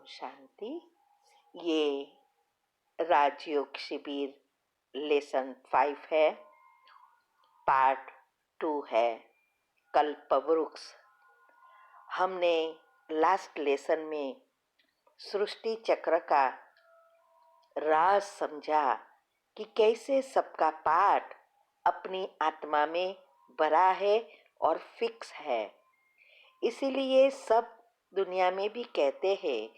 शांति। ये राजयोग शिविर लेसन 5 है, पार्ट 2 है, कल्पवृक्ष। हमने लास्ट लेसन में सृष्टि चक्र का राज समझा कि कैसे सबका पार्ट अपनी आत्मा में भरा है और फिक्स है। इसीलिए सब दुनिया में भी कहते हैं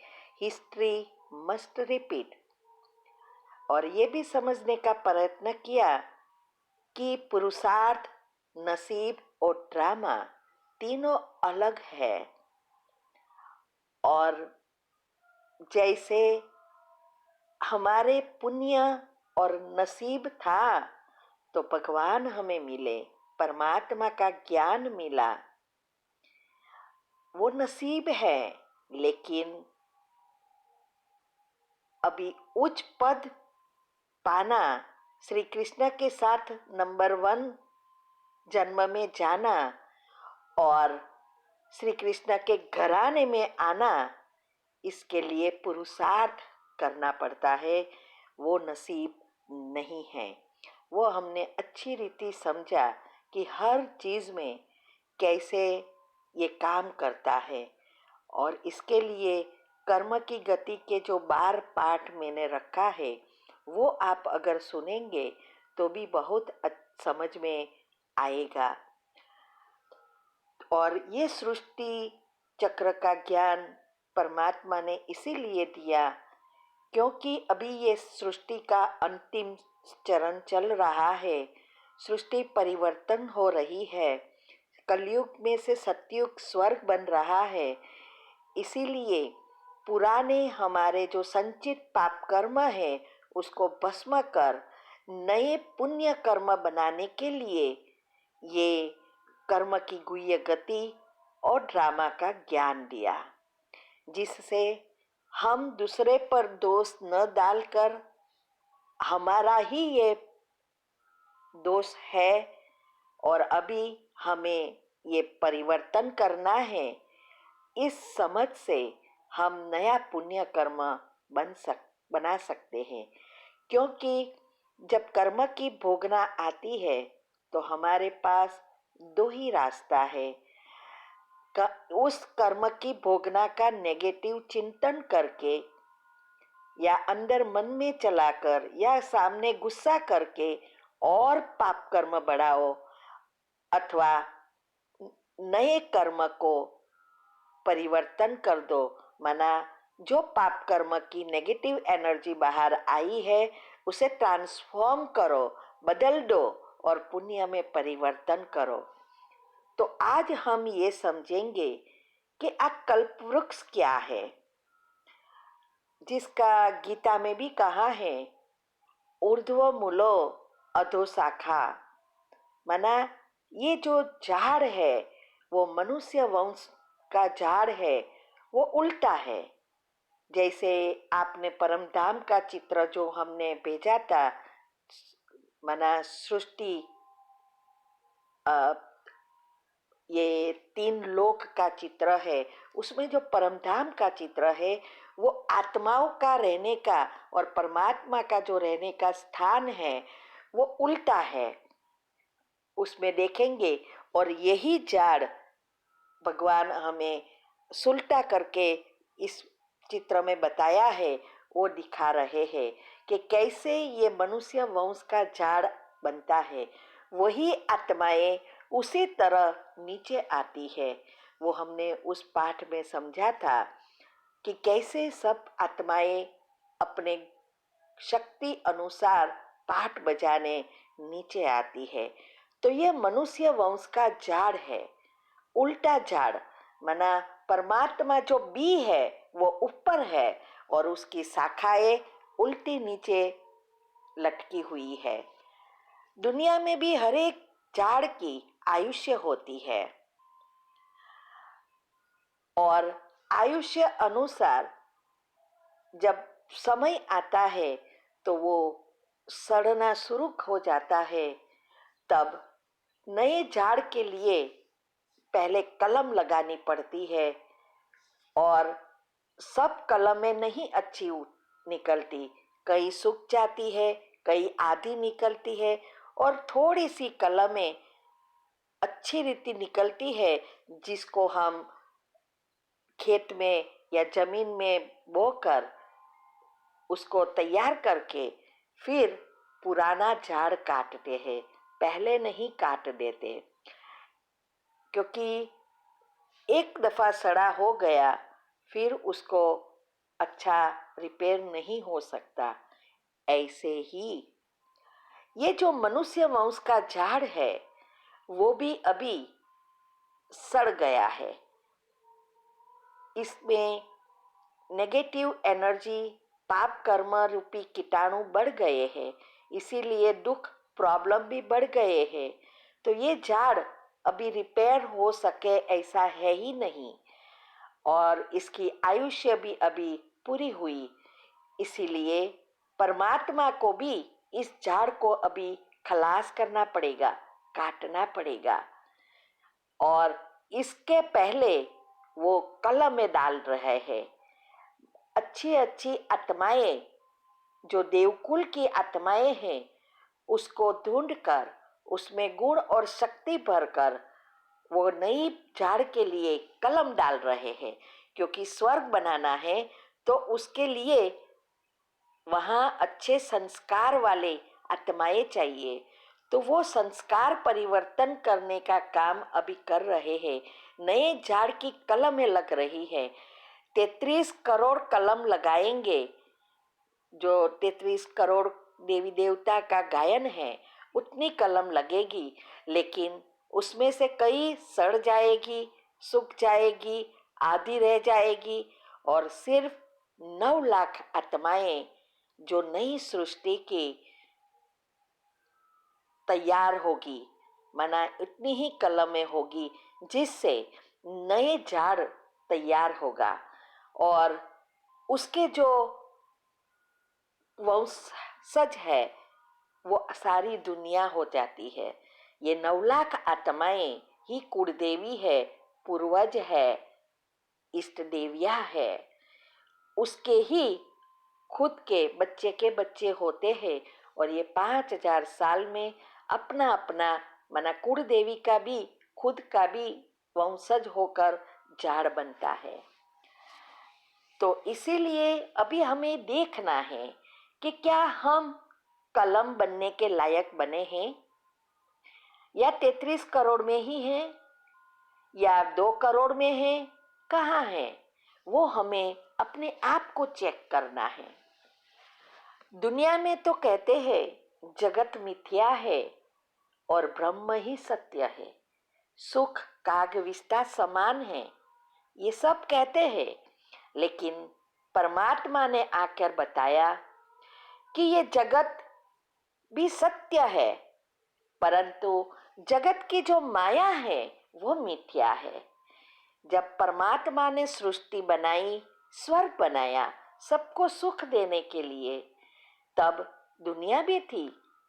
हिस्ट्री मस्ट रिपीट। और ये भी समझने का प्रयत्न किया कि पुरुषार्थ, नसीब और ड्रामा तीनों अलग है। और जैसे हमारे पुण्य और नसीब था तो भगवान हमें मिले, परमात्मा का ज्ञान मिला, वो नसीब है। लेकिन अभी उच्च पद पाना, श्री कृष्ण के साथ नंबर 1 जन्म में जाना और श्री कृष्ण के घराने में आना, इसके लिए पुरुषार्थ करना पड़ता है। वो नसीब नहीं है। वो हमने अच्छी रीति समझा कि हर चीज़ में कैसे ये काम करता है। और इसके लिए कर्म की गति के जो 12 पाठ मैंने रखा है वो आप अगर सुनेंगे तो भी बहुत समझ में आएगा। और ये सृष्टि चक्र का ज्ञान परमात्मा ने इसीलिए दिया क्योंकि अभी ये सृष्टि का अंतिम चरण चल रहा है। सृष्टि परिवर्तन हो रही है। कलयुग में से सतयुग स्वर्ग बन रहा है। इसीलिए पुराने हमारे जो संचित पाप कर्म है उसको भस्म कर नए पुण्य कर्म बनाने के लिए ये कर्म की गुह्य गति और ड्रामा का ज्ञान दिया, जिससे हम दूसरे पर दोष न डालकर हमारा ही ये दोष है और अभी हमें ये परिवर्तन करना है। इस समझ से हम नया पुण्य कर्म बना सकते हैं। क्योंकि जब कर्म की भोगना आती है तो हमारे पास 2 ही रास्ता है। उस कर्म की भोगना का नेगेटिव चिंतन करके या अंदर मन में चलाकर या सामने गुस्सा करके और पाप कर्म बढ़ाओ, अथवा नए कर्म को परिवर्तन कर दो। माना जो पाप कर्म की नेगेटिव एनर्जी बाहर आई है उसे ट्रांसफॉर्म करो, बदल दो और पुण्य में परिवर्तन करो। तो आज हम ये समझेंगे कि कल्पवृक्ष क्या है, जिसका गीता में भी कहा है ऊर्ध्व मूलो अधो शाखा। माना ये जो झाड़ है वो मनुष्य वंश का झाड़ है, वो उल्टा है। जैसे आपने परम धाम का चित्र जो हमने भेजा था, माना सृष्टि ये 3 लोक का चित्र है, उसमें जो परमधाम का चित्र है वो आत्माओं का रहने का और परमात्मा का जो रहने का स्थान है वो उल्टा है, उसमें देखेंगे। और यही झाड़ भगवान हमें सुलटा करके इस चित्र में बताया है, वो दिखा रहे हैं कि कैसे ये मनुष्य वंश का झाड़ बनता है। वही आत्माएं उसी तरह नीचे आती है। वो हमने उस पाठ में समझा था कि कैसे सब आत्माएं अपने शक्ति अनुसार पाठ बजाने नीचे आती है। तो ये मनुष्य वंश का झाड़ है, उल्टा झाड़। माना परमात्मा जो बी है वो ऊपर है और उसकी शाखाएं उल्टी नीचे लटकी हुई है। दुनिया में भी हर एक झाड़ की आयुष्य होती है और आयुष्य अनुसार जब समय आता है तो वो सड़ना शुरू हो जाता है। तब नए झाड़ के लिए पहले कलम लगानी पड़ती है और सब कलमें नहीं अच्छी निकलती, कई सूख जाती है, कई आधी निकलती है और थोड़ी सी कलमें अच्छी रीति निकलती है, जिसको हम खेत में या जमीन में बोकर उसको तैयार करके फिर पुराना झाड़ काटते हैं, पहले नहीं काट देते, क्योंकि एक दफा सड़ा हो गया फिर उसको अच्छा रिपेयर नहीं हो सकता। ऐसे ही ये जो मनुष्य वंश का झाड़ है वो भी अभी सड़ गया है। इसमें नेगेटिव एनर्जी, पाप कर्म रूपी कीटाणु बढ़ गए हैं, इसीलिए दुख प्रॉब्लम भी बढ़ गए हैं। तो ये झाड़ अभी रिपेयर हो सके ऐसा है ही नहीं, और इसकी आयुष्य भी अभी पूरी हुई। इसीलिए परमात्मा को भी इस झाड़ को अभी खलास करना पड़ेगा, काटना पड़ेगा, और इसके पहले वो कलम में डाल रहे हैं। अच्छी अच्छी आत्माएं, जो देवकुल की आत्माएं हैं, उसको ढूंढकर उसमें गुण और शक्ति भरकर वो नई झाड़ के लिए कलम डाल रहे हैं, क्योंकि स्वर्ग बनाना है तो उसके लिए वहाँ अच्छे संस्कार वाले आत्माएं चाहिए। तो वो संस्कार परिवर्तन करने का काम अभी कर रहे हैं। नए झाड़ की कलमें लग रही है। 33 करोड़ कलम लगाएंगे, जो 33 करोड़ देवी देवता का गायन है उतनी कलम लगेगी, लेकिन उसमें से कई सड़ जाएगी, सूख जाएगी, आधी रह जाएगी, और सिर्फ 9 लाख आत्माएं जो नई सृष्टि की तैयार होगी, माना इतनी ही कलमें होगी जिससे नए झाड़ तैयार होगा, और उसके जो वंशज है वो सारी दुनिया हो जाती है। ये 9 लाख आत्माएं ही कुलदेवी है, पूर्वज है, इष्ट देविया है, उसके ही खुद के बच्चे होते हैं, और ये 5000 साल में अपना अपना माना कुल देवी का भी खुद का भी वंशज होकर झाड़ बनता है। तो इसीलिए अभी हमें देखना है कि क्या हम कलम बनने के लायक बने हैं, या 33 करोड़ में ही हैं, या 2 करोड़ में हैं, कहाँ हैं, वो हमें अपने आप को चेक करना है। दुनिया में तो कहते हैं जगत मिथ्या है और ब्रह्म ही सत्य है, सुख कागविष्टा समान है, ये सब कहते हैं, लेकिन परमात्मा ने आकर बताया कि ये जगत भी सत्य है, परंतु जगत की जो माया है वो मिथ्या है। जब परमात्मा ने सृष्टि बनाई, स्वर्ग बनाया सबको सुख देने के लिए, तब दुनिया भी थी,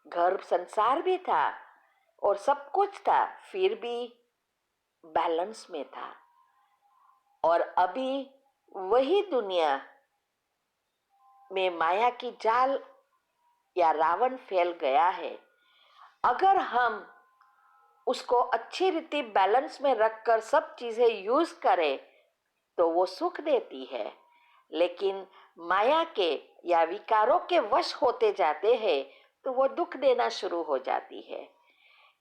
घर संसार भी था और सब कुछ था, फिर भी बैलेंस में था। और अभी वही दुनिया में माया की जाल या रावण फैल गया है। अगर हम उसको अच्छी रीति बैलेंस में रखकर सब चीजें यूज करें तो वो सुख देती है, लेकिन माया के या विकारों के वश होते जाते हैं तो वो दुख देना शुरू हो जाती है।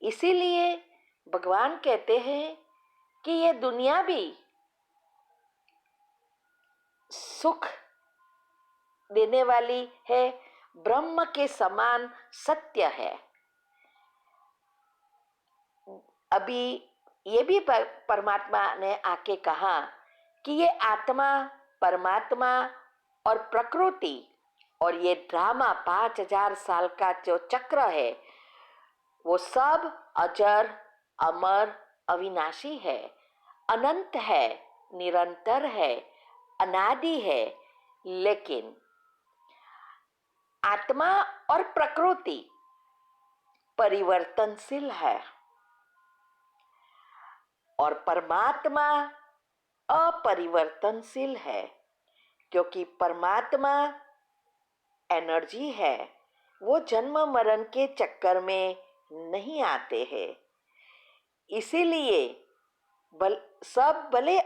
इसीलिए भगवान कहते हैं कि ये दुनिया भी सुख देने वाली है, ब्रह्म के समान सत्य है। अभी ये भी परमात्मा ने आके कहा कि ये आत्मा, परमात्मा और प्रकृति और ये ड्रामा 5000 साल का जो चक्र है वो सब अजर, अमर, अविनाशी है, अनंत है, निरंतर है, अनादि है। लेकिन आत्मा और प्रकृति परिवर्तनशील है और परमात्मा अपरिवर्तनशील है। क्योंकि परमात्मा एनर्जी है, वो जन्म मरण के चक्कर में नहीं आते हैं। इसीलिए सब भले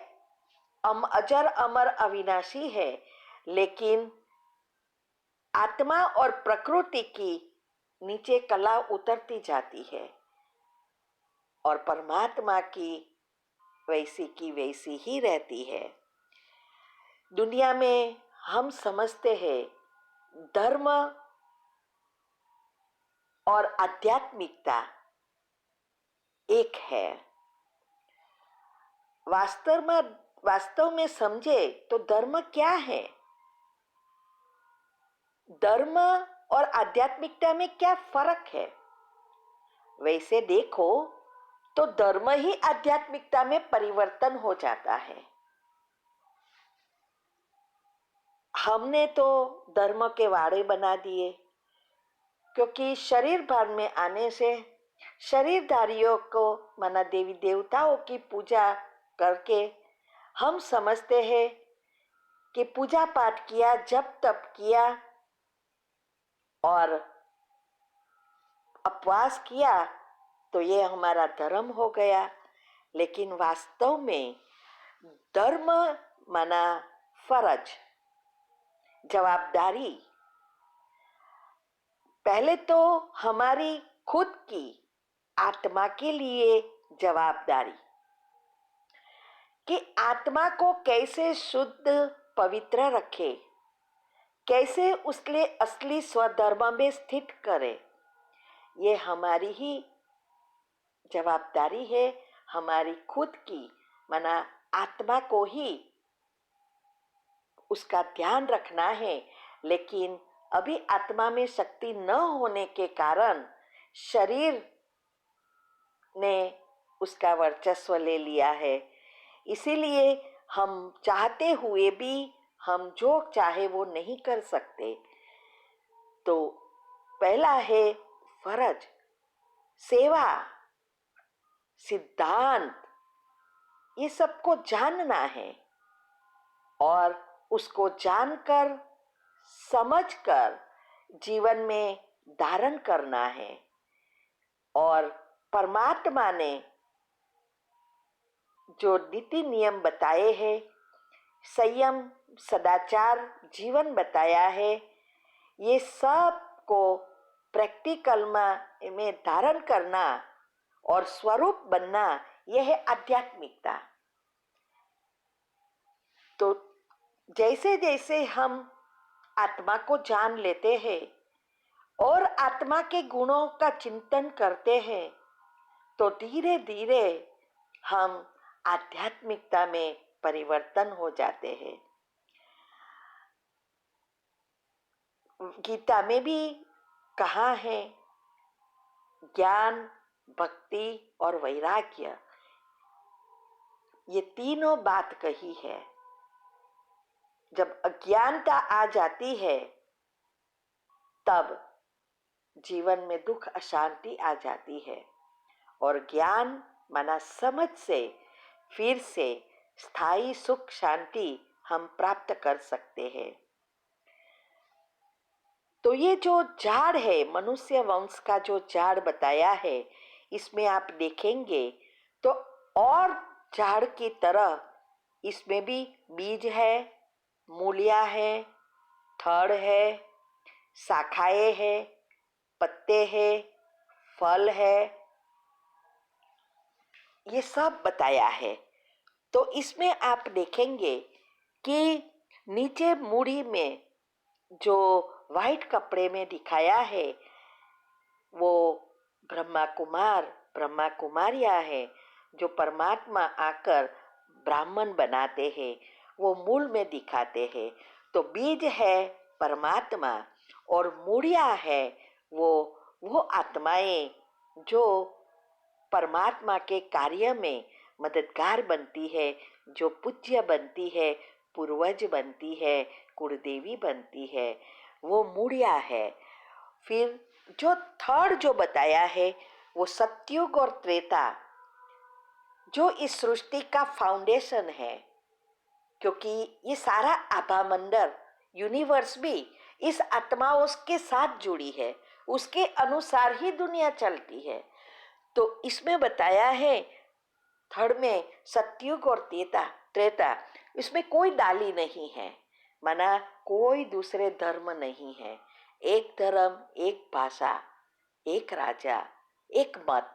अजर अमर अविनाशी है, लेकिन आत्मा और प्रकृति की नीचे कला उतरती जाती है और परमात्मा की वैसी ही रहती है। दुनिया में हम समझते हैं धर्म और आध्यात्मिकता एक है। वास्तव में समझे तो धर्म क्या है? धर्म और आध्यात्मिकता में क्या फर्क है? वैसे देखो तो धर्म ही आध्यात्मिकता में परिवर्तन हो जाता है। हमने तो धर्म के वाड़े बना दिए, क्योंकि शरीर भान में आने से शरीरधारियों को माना देवी देवताओं की पूजा करके हम समझते हैं कि पूजा पाठ किया, जप तप किया और उपवास किया तो ये हमारा धर्म हो गया। लेकिन वास्तव में धर्म माना फर्ज, जवाबदारी। पहले तो हमारी खुद की आत्मा के लिए जवाबदारी कि आत्मा को कैसे शुद्ध पवित्र रखे, कैसे उसके असली स्वधर्म में स्थित करे, ये हमारी ही जवाबदारी है। हमारी खुद की माना आत्मा को ही उसका ध्यान रखना है। लेकिन अभी आत्मा में शक्ति न होने के कारण शरीर ने उसका वर्चस्व ले लिया है। इसीलिए हम चाहते हुए भी हम जो चाहे वो नहीं कर सकते। तो पहला है फर्ज, सेवा, सिद्धांत, ये सबको जानना है और उसको जानकर समझकर जीवन में धारण करना है। और परमात्मा ने जो नीति नियम बताए हैं, संयम सदाचार जीवन बताया है, ये सब को प्रैक्टिकल में धारण करना और स्वरूप बनना, यह है आध्यात्मिकता। तो जैसे जैसे हम आत्मा को जान लेते हैं और आत्मा के गुणों का चिंतन करते हैं तो धीरे धीरे हम आध्यात्मिकता में परिवर्तन हो जाते हैं। गीता में भी कहा है ज्ञान, भक्ति और वैराग्य, ये तीनों बात कही है। जब अज्ञानता आ जाती है तब जीवन में दुख अशांति आ जाती है और ज्ञान माना समझ से फिर से स्थायी सुख शांति हम प्राप्त कर सकते हैं। तो ये जो झाड़ है, मनुष्य वंश का जो झाड़ बताया है, इसमें आप देखेंगे तो और झाड़ की तरह इसमें भी बीज है, मूलिया है, थड़ है, शाखाएं है, पत्ते है, फल है, ये सब बताया है। तो इसमें आप देखेंगे कि नीचे मूढ़ी में जो वाइट कपड़े में दिखाया है वो ब्रह्मा कुमारियां है, जो परमात्मा आकर ब्राह्मण बनाते हैं, वो मूल में दिखाते हैं। तो बीज है परमात्मा और मूढ़िया है वो आत्माएं जो परमात्मा के कार्य में मददगार बनती है, जो पूज्य बनती है, पूर्वज बनती है, कुलदेवी बनती है, वो मूढ़िया है। फिर जो थर्ड जो बताया है वो सतयुग और त्रेता, जो इस सृष्टि का फाउंडेशन है, क्योंकि ये सारा आभा मंडल, यूनिवर्स भी इस आत्माओं के साथ जुड़ी है, उसके अनुसार ही दुनिया चलती है। तो इसमें बताया है थर्ड में सतयुग और त्रेता त्रेता इसमें कोई डाली नहीं है, माना कोई दूसरे धर्म नहीं है। एक धर्म, एक भाषा, एक राजा, एक मत,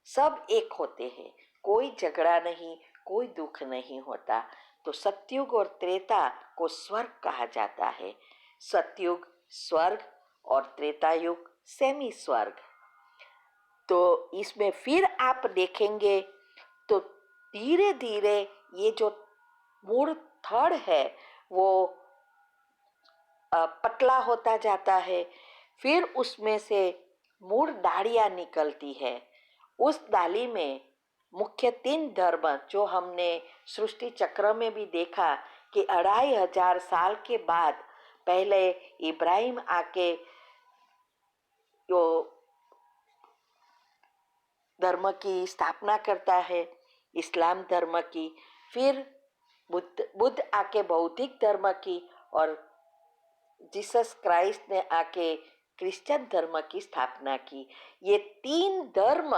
सब एक होते हैं। कोई झगड़ा नहीं, कोई दुख नहीं होता। तो सतयुग और त्रेता को स्वर्ग कहा जाता है। सतयुग स्वर्ग और त्रेता युग सेमी स्वर्ग। तो इसमें फिर आप देखेंगे तो धीरे धीरे ये जो मूड थर्ड है वो पतला होता जाता है। फिर उसमें से मूड डालियां निकलती है। उस डाली में मुख्य 3 धर्म जो हमने सृष्टि चक्र में भी देखा कि 2500 साल के बाद पहले इब्राहिम आके जो धर्म की स्थापना करता है, इस्लाम धर्म की, फिर बुद्ध आके बौद्धिक धर्म की, और जीसस क्राइस्ट ने आके क्रिश्चियन धर्म की स्थापना की। ये 3 धर्म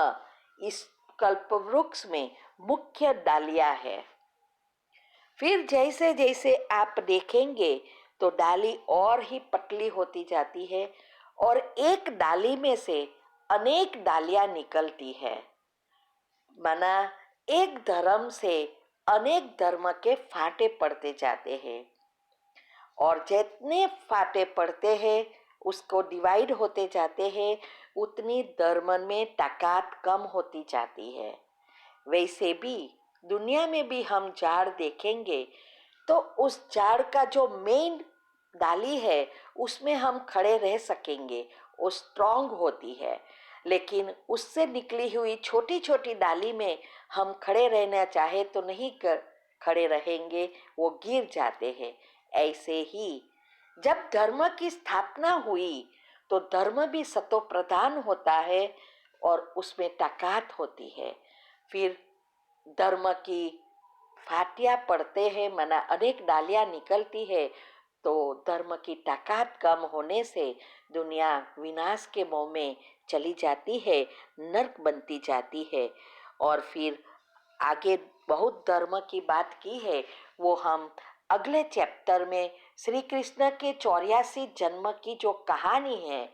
इस कल्पवृक्ष में मुख्य डालियां है। फिर जैसे जैसे आप देखेंगे तो डाली और ही पतली होती जाती है और एक डाली में से अनेक डालियां निकलती है। माना एक धर्म से अनेक धर्म के फाटे पड़ते जाते हैं और जितने फाटे पड़ते हैं उसको डिवाइड होते जाते हैं, उतनी धर्म में ताकत कम होती जाती है। वैसे भी दुनिया में भी हम झाड़ देखेंगे तो उस झाड़ का जो मेन डाली है उसमें हम खड़े रह सकेंगे, वो स्ट्रांग होती है। लेकिन उससे निकली हुई छोटी छोटी डाली में हम खड़े रहना चाहे तो नहीं खड़े रहेंगे, वो गिर जाते हैं। ऐसे ही जब धर्म की स्थापना हुई तो धर्म भी सतो प्रधान होता है और उसमें ताकत होती है। फिर धर्म की फाटियां पड़ते हैं, मना अनेक डालियां निकलती है, तो धर्म की ताकत कम होने से दुनिया विनाश के मुंह में चली जाती है, नरक बनती जाती है। और फिर आगे बहुत धर्म की बात की है, वो हम अगले चैप्टर में श्री कृष्ण के 84 जन्म की जो कहानी है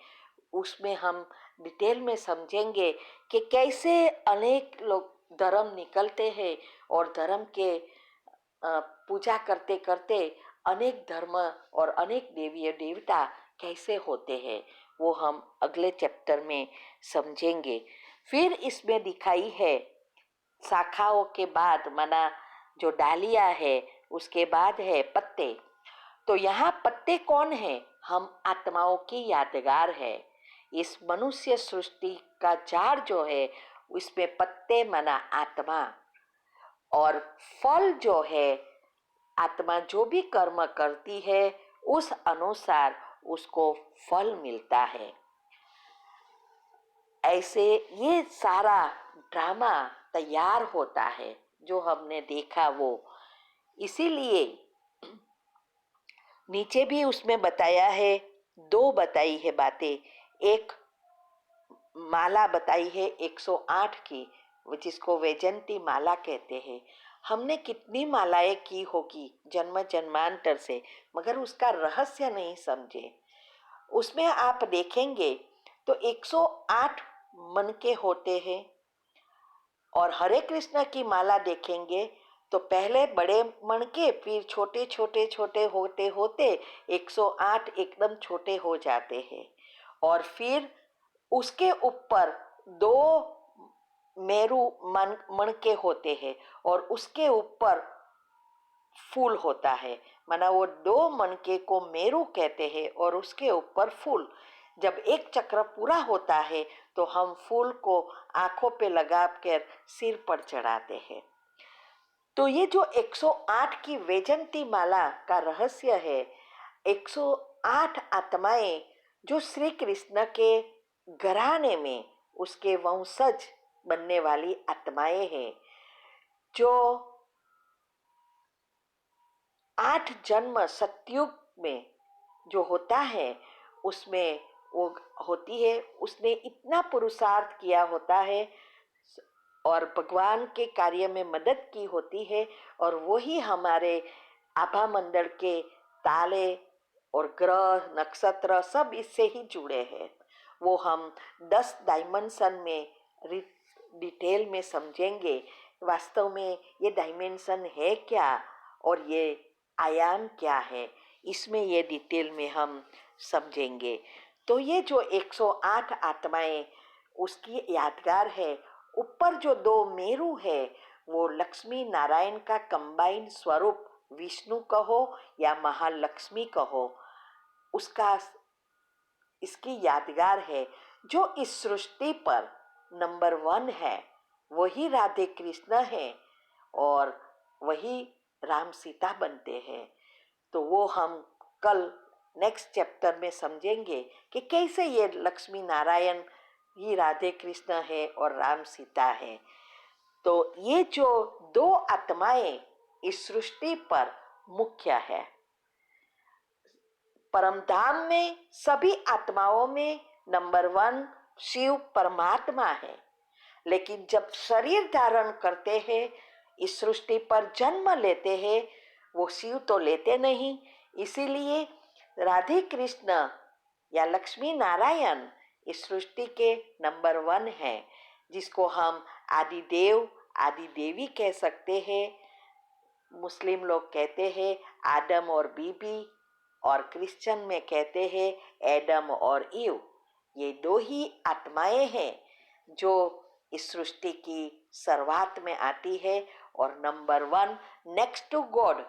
उसमें हम डिटेल में समझेंगे कि कैसे अनेक लोग धर्म निकलते हैं और धर्म के पूजा करते करते अनेक धर्म और अनेक देवी देवता कैसे होते हैं, वो हम अगले चैप्टर में समझेंगे। फिर इसमें दिखाई है शाखाओं के बाद, माना जो डालियां है उसके बाद है पत्ते। तो यहाँ पत्ते कौन है? हम आत्माओं की यादगार है। इस मनुष्य सृष्टि का झाड़ जो है उसमें पत्ते माना आत्मा, और फल जो है आत्मा जो भी कर्म करती है उस अनुसार उसको फल मिलता है। ऐसे ये सारा ड्रामा तैयार होता है जो हमने देखा वो। इसीलिए नीचे भी उसमें बताया है, 2 बताई है बातें। एक माला बताई है 108 की, जिसको वैजंती माला कहते हैं। हमने कितनी मालाएं की होगी जन्म जन्मांतर से, मगर उसका रहस्य नहीं समझे। उसमें आप देखेंगे तो 108 मन के होते हैं, और हरे कृष्ण की माला देखेंगे तो पहले बड़े मन के, फिर छोटे छोटे छोटे होते होते 108 एकदम छोटे हो जाते हैं, और फिर उसके ऊपर 2 मेरू मन के होते हैं और उसके ऊपर फूल होता है। माना वो 2 मनके को मेरू कहते हैं और उसके ऊपर फूल। जब एक चक्र पूरा होता है तो हम फूल को आंखों पे लगा कर सिर पर चढ़ाते हैं। तो ये जो 108 की वैजंती माला का रहस्य है, 108 आत्माएं जो श्री कृष्ण के घराने में उसके वंशज बनने वाली आत्माएं हैं, जो 8 जन्म सतयुग में जो होता है उसमें वो होती है, उसने इतना पुरुषार्थ किया होता है और भगवान के कार्य में मदद की होती है, और वही हमारे आभा मंडल के ताले और ग्रह नक्षत्र सब इससे ही जुड़े हैं। वो हम 10 डायमेंशन में डिटेल में समझेंगे वास्तव में ये डायमेंशन है क्या और ये आयाम क्या है, इसमें ये डिटेल में हम समझेंगे। तो ये जो 108 आत्माएं उसकी यादगार है। ऊपर जो 2 मेरु है वो लक्ष्मी नारायण का कंबाइंड स्वरूप, विष्णु कहो या महालक्ष्मी कहो, उसका इसकी यादगार है। जो इस सृष्टि पर नंबर 1 है वही राधे कृष्ण है और वही राम सीता बनते हैं। तो वो हम कल नेक्स्ट चैप्टर में समझेंगे कि कैसे ये लक्ष्मी नारायण ही राधे कृष्ण है और राम सीता है। तो ये जो 2 आत्माएं इस सृष्टि पर मुख्य है। परमधाम में सभी आत्माओं में नंबर 1 शिव परमात्मा है, लेकिन जब शरीर धारण करते हैं, इस सृष्टि पर जन्म लेते हैं, वो शिव तो लेते नहीं। इसीलिए राधे कृष्ण या लक्ष्मी नारायण इस सृष्टि के नंबर 1 है, जिसको हम आदि देव आदि देवी कह सकते हैं। मुस्लिम लोग कहते हैं आदम और बीबी, और क्रिश्चियन में कहते हैं एडम और ईव। ये 2 ही आत्माएं हैं जो इस सृष्टि की शुरुआत में आती है और number 1 next to God.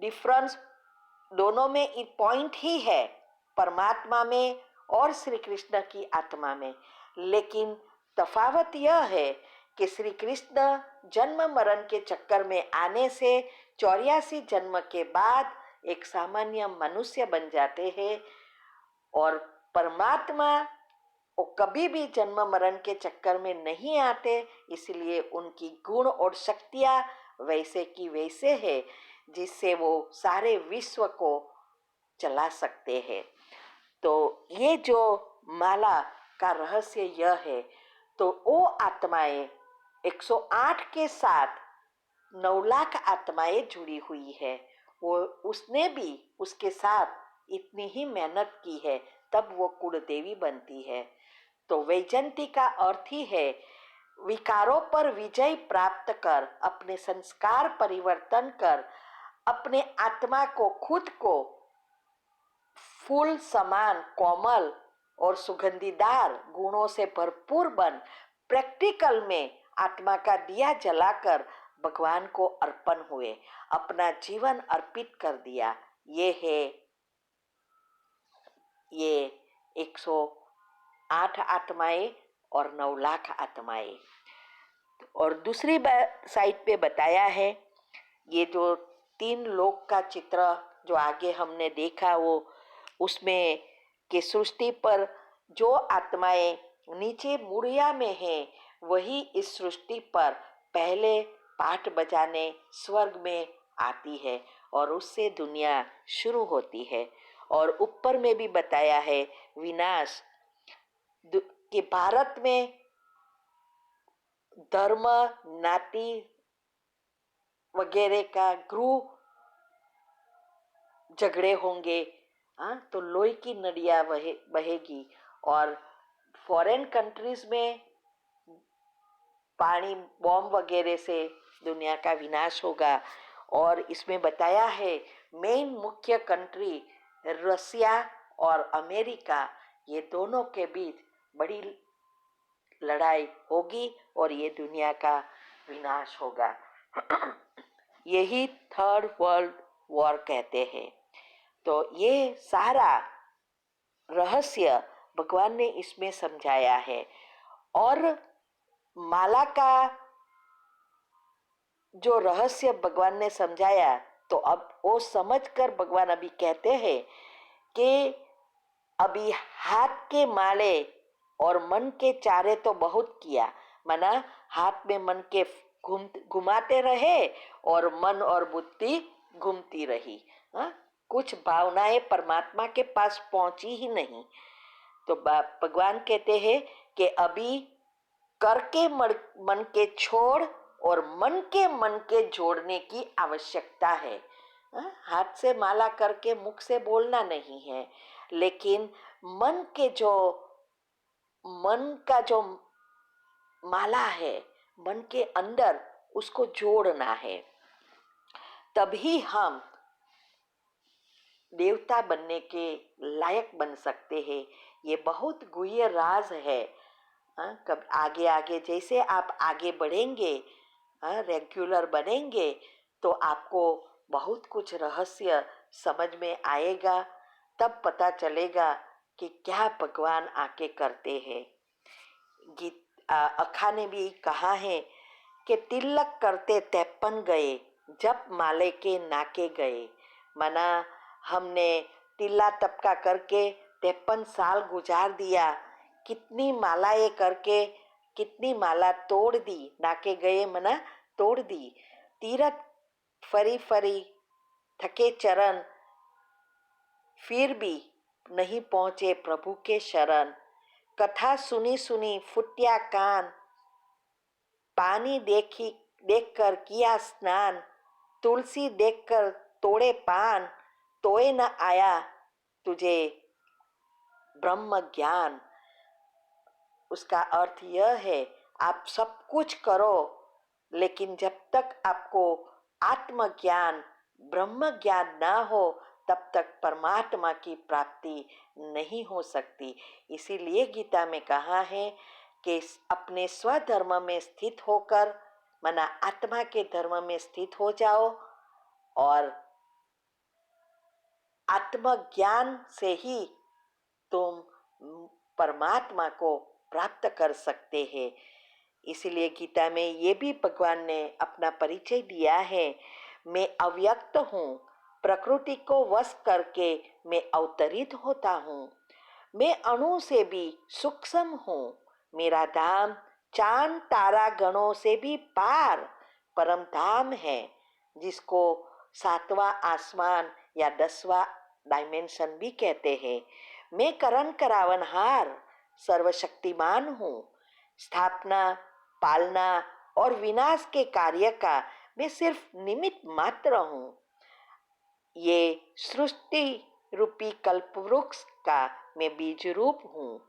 Difference दोनों में एक पॉइंट ही है, परमात्मा में और श्री कृष्ण की आत्मा में। लेकिन तफावत यह है कि श्री कृष्ण जन्म मरण के चक्कर में आने से 84 जन्म के बाद एक सामान्य मनुष्य बन जाते हैं, और परमात्मा वो कभी भी जन्म मरण के चक्कर में नहीं आते। इसलिए उनकी गुण और शक्तियाँ वैसे की वैसे है, जिससे वो सारे विश्व को चला सकते हैं। तो ये जो माला का रहस्य यह है। तो वो आत्माएं 108 के साथ 9 लाख आत्माएं जुड़ी हुई है। वो उसने भी उसके साथ इतनी ही मेहनत की है, तब वो कुलदेवी बनती है। तो वैजयंती का अर्थ ही है विकारों पर विजय प्राप्त कर, अपने संस्कार परिवर्तन कर, अपने आत्मा को खुद को फूल समान कोमल और सुगंधीदार गुणों से भरपूर बन, प्रैक्टिकल में आत्मा का दिया जलाकर भगवान को अर्पण हुए, अपना जीवन अर्पित कर दिया। ये है ये 108 आत्माएं और 9 लाख आत्माएं। और दूसरी साइड पे बताया है ये जो 3 लोक का चित्र जो आगे हमने देखा, वो उसमें कि सृष्टि पर जो आत्माएं नीचे मुड़िया में हैं वही इस सृष्टि पर पहले पाठ बजाने स्वर्ग में आती है और उससे दुनिया शुरू होती है। और ऊपर में भी बताया है विनाश कि भारत में धर्म नाती वगैरह का गृह झगड़े होंगे, हाँ, तो लोही की नदियाँ बहेगी और फॉरेन कंट्रीज में पानी बॉम्ब वगैरह से दुनिया का विनाश होगा। और इसमें बताया है मेन मुख्य कंट्री रसिया और अमेरिका, ये दोनों के बीच बड़ी लड़ाई होगी और ये दुनिया का विनाश होगा। यही थर्ड वर्ल्ड वॉर कहते हैं। तो ये सारा रहस्य भगवान ने इसमें समझाया है। और माला का जो रहस्य भगवान ने समझाया, तो अब वो समझकर भगवान अभी कहते हैं कि अभी हाथ के माले और मन के चारे तो बहुत किया, माना हाथ में मन के घुमाते रहे और मन और बुद्धि घूमती रही। हाँ, कुछ भावनाएं परमात्मा के पास पहुंची ही नहीं। तो भगवान कहते हैं कि अभी करके मन के छोड़ और मन के जोड़ने की आवश्यकता है। हाथ से माला करके मुख से बोलना नहीं है, लेकिन मन का जो माला है, मन के अंदर उसको जोड़ना है, तभी हम देवता बनने के लायक बन सकते हैं। ये बहुत गुह्य राज है। कब आगे आगे जैसे आप आगे बढ़ेंगे, रेगुलर बनेंगे, तो आपको बहुत कुछ रहस्य समझ में आएगा। तब पता चलेगा कि क्या भगवान आके करते हैं। अखा ने भी कहा है कि तिलक करते 53 गए, जब माले के नाके गए। माना हमने तिल्ला तपका करके 53 साल गुजार दिया, कितनी मालाएं करके कितनी माला तोड़ दी, नाके गए मना तोड़ दी। तीरथ फरी फरी थके चरण, फिर भी नहीं पहुंचे प्रभु के शरण। कथा सुनी सुनी फुटिया कान, पानी देखकर किया स्नान। तुलसी देखकर तोड़े पान, तोए न आया तुझे ब्रह्म ज्ञान। उसका अर्थ यह है, आप सब कुछ करो, लेकिन जब तक आपको आत्मज्ञान ब्रह्म ज्ञान ना हो, तब तक परमात्मा की प्राप्ति नहीं हो सकती। इसीलिए गीता में कहा है कि अपने स्वधर्म में स्थित होकर, माना आत्मा के धर्म में स्थित हो जाओ, और आत्मज्ञान से ही तुम परमात्मा को प्राप्त कर सकते हैं। इसलिए गीता में ये भी भगवान ने अपना परिचय दिया है, मैं अव्यक्त हूँ, प्रकृति को वश करके मैं अवतरित होता हूँ। मैं अणु से भी सूक्ष्म हूँ, मेरा धाम चांद तारा गणों से भी पार परम धाम है, जिसको 7वां आसमान या 10वां डायमेंशन भी कहते हैं। मैं करण करावनहार सर्वशक्तिमान हूँ, स्थापना पालना और विनाश के कार्य का मैं सिर्फ निमित्त मात्र हूँ। ये सृष्टि रूपी कल्पवृक्ष का मैं बीज रूप हूँ।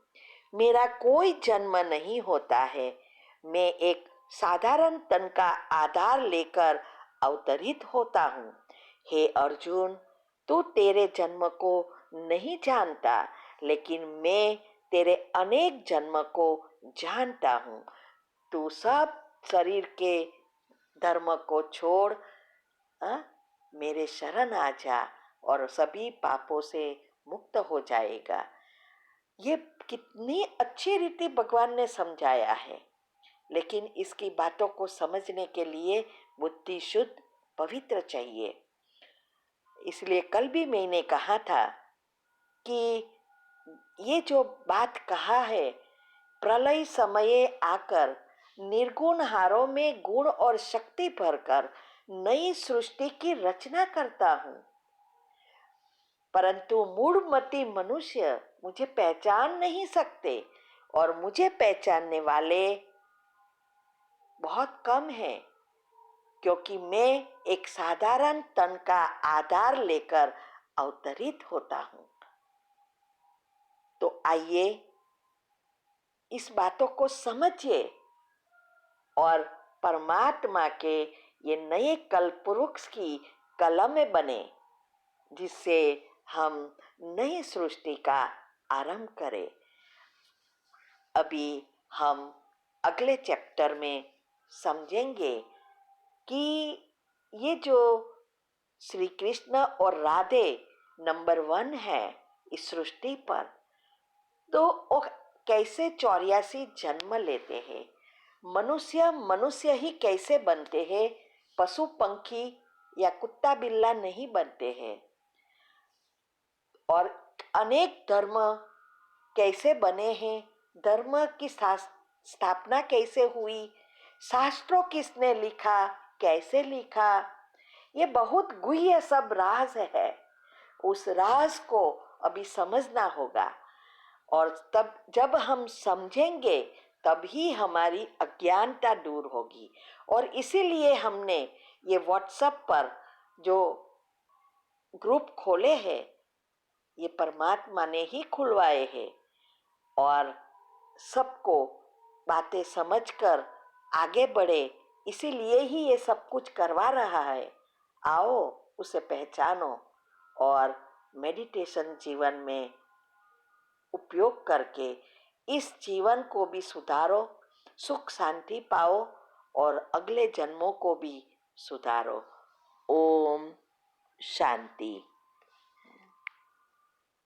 मेरा कोई जन्म नहीं होता है, मैं एक साधारण तन का आधार लेकर अवतरित होता हूँ। हे अर्जुन, तू तेरे जन्म को नहीं जानता, लेकिन मैं तेरे अनेक जन्म को जानता हूँ। तू सब शरीर के धर्म को छोड़ मेरे शरण आ जा और सभी पापों से मुक्त हो जाएगा। ये कितनी अच्छी रीति भगवान ने समझाया है, लेकिन इसकी बातों को समझने के लिए बुद्धि शुद्ध पवित्र चाहिए। इसलिए कल भी मैंने कहा था कि ये जो बात कहा है, प्रलय समये आकर निर्गुण हारों में गुण और शक्ति भरकर नई सृष्टि की रचना करता हूँ, परंतु मूढ़मती मनुष्य मुझे पहचान नहीं सकते, और मुझे पहचानने वाले बहुत कम हैं, क्योंकि मैं एक साधारण तन का आधार लेकर अवतरित होता हूँ। तो आइए इस बातों को समझिए और परमात्मा के ये नए कल्पवृक्ष की कलमें बने, जिससे हम नई सृष्टि का आरंभ करें। अभी हम अगले चैप्टर में समझेंगे कि ये जो श्री कृष्ण और राधे नंबर 1 है इस सृष्टि पर, तो वो कैसे 84 जन्म लेते हैं, मनुष्य ही कैसे बनते हैं, पशु पंखी या कुत्ता बिल्ला नहीं बनते हैं, और अनेक धर्म कैसे बने हैं, धर्म की स्थापना कैसे हुई, शास्त्रों किसने लिखा, कैसे लिखा, ये बहुत गुह्य सब राज है। उस राज को अभी समझना होगा, और तब जब हम समझेंगे तभी हमारी अज्ञानता दूर होगी। और इसीलिए हमने ये व्हाट्सएप पर जो ग्रुप खोले हैं, ये परमात्मा ने ही खुलवाए हैं, और सबको बातें समझकर आगे बढ़े, इसीलिए ही ये सब कुछ करवा रहा है। आओ उसे पहचानो और मेडिटेशन जीवन में उपयोग करके इस जीवन को भी सुधारो, सुख शांति पाओ और अगले जन्मों को भी सुधारो। ओम शांति।